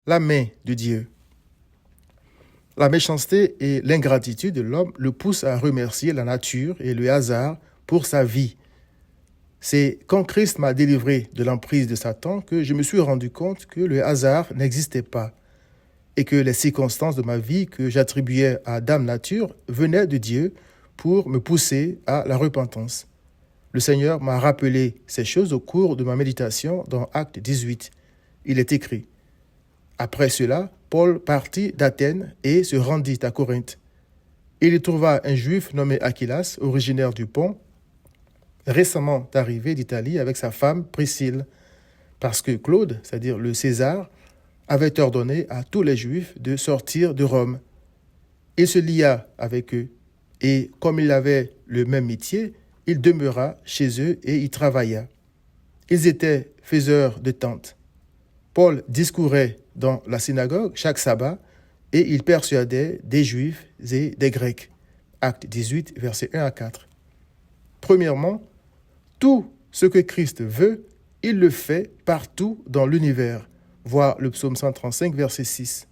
la main de Dieu. La méchanceté et l'ingratitude de l'homme le poussent à remercier la nature et le hasard pour sa vie. C'est quand Christ m'a délivré de l'emprise de Satan que je me suis rendu compte que le hasard n'existait pas et que les circonstances de ma vie que j'attribuais à Dame Nature venaient de Dieu pour me pousser à la repentance. Le Seigneur m'a rappelé ces choses au cours de ma méditation dans Acte 18. Il est écrit: Après cela, Paul partit d'Athènes et se rendit à Corinthe. Il y trouva un juif nommé Aquilas, originaire du Pont, récemment arrivé d'Italie avec sa femme Priscille, parce que Claude, c'est-à-dire le César, avait ordonné à tous les Juifs de sortir de Rome. Il se lia avec eux, et comme il avait le même métier, il demeura chez eux et y travailla. Ils étaient faiseurs de tentes. Paul discourait dans la synagogue chaque sabbat, et il persuadait des Juifs et des Grecs. Acte 18, versets 1 à 4. Premièrement, tout ce que Christ veut, il le fait partout dans l'univers. Voir le psaume 135, verset 6.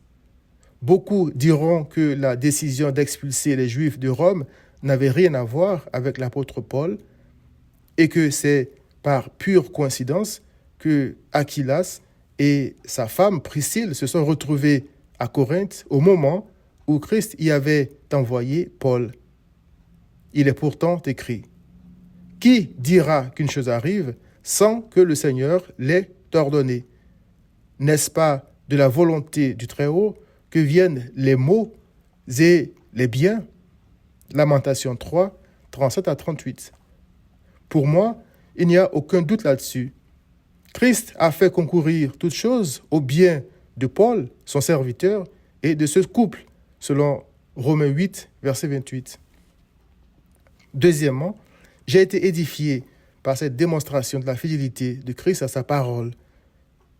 Beaucoup diront que la décision d'expulser les Juifs de Rome n'avait rien à voir avec l'apôtre Paul et que c'est par pure coïncidence que Aquilas et sa femme Priscille se sont retrouvés à Corinthe au moment où Christ y avait envoyé Paul. Il est pourtant écrit: Qui dira qu'une chose arrive sans que le Seigneur l'ait ordonné? N'est-ce pas de la volonté du Très-Haut que viennent les maux et les biens? Lamentation 3, 37 à 38. Pour moi, il n'y a aucun doute là-dessus. Christ a fait concourir toutes choses au bien de Paul, son serviteur, et de ce couple, selon Romains 8, verset 28. Deuxièmement, j'ai été édifié par cette démonstration de la fidélité de Christ à sa parole.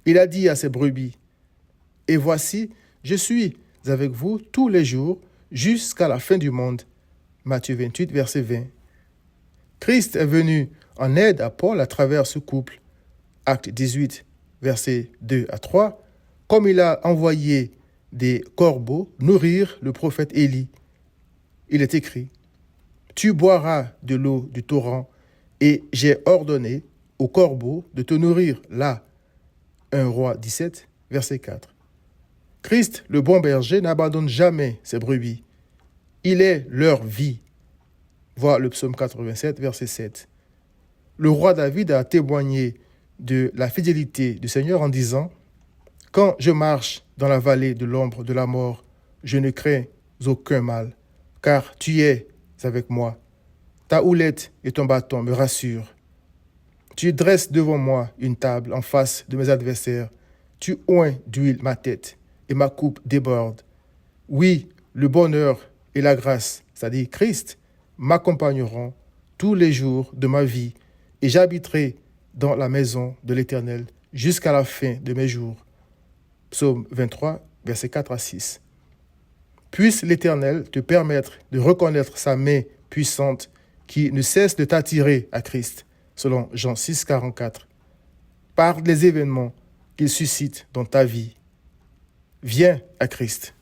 Il a dit à ses brebis: « Et voici, je suis avec vous tous les jours jusqu'à la fin du monde. » Matthieu 28, verset 20. Christ est venu en aide à Paul à travers ce couple. Acte 18, versets 2 à 3, comme il a envoyé des corbeaux nourrir le prophète Élie. Il est écrit: « Tu boiras de l'eau du torrent, et j'ai ordonné aux corbeaux de te nourrir là. » 1 Roi 17, verset 4. Christ, le bon berger, n'abandonne jamais ses brebis. Il est leur vie. Voir le psaume 87, verset 7. Le roi David a témoigné de la fidélité du Seigneur en disant: « Quand je marche dans la vallée de l'ombre de la mort, je ne crains aucun mal, car tu es avec moi. Ta houlette et ton bâton me rassurent. Tu dresses devant moi une table en face de mes adversaires. Tu oins d'huile ma tête et ma coupe déborde. Oui, le bonheur et la grâce, c'est-à-dire Christ, m'accompagneront tous les jours de ma vie et j'habiterai dans la maison de l'Éternel jusqu'à la fin de mes jours. » Psaume 23, versets 4 à 6. Puisse l'Éternel te permettre de reconnaître sa main puissante qui ne cesse de t'attirer à Christ, selon Jean 6, 44, par les événements qu'il suscite dans ta vie. Viens à Christ.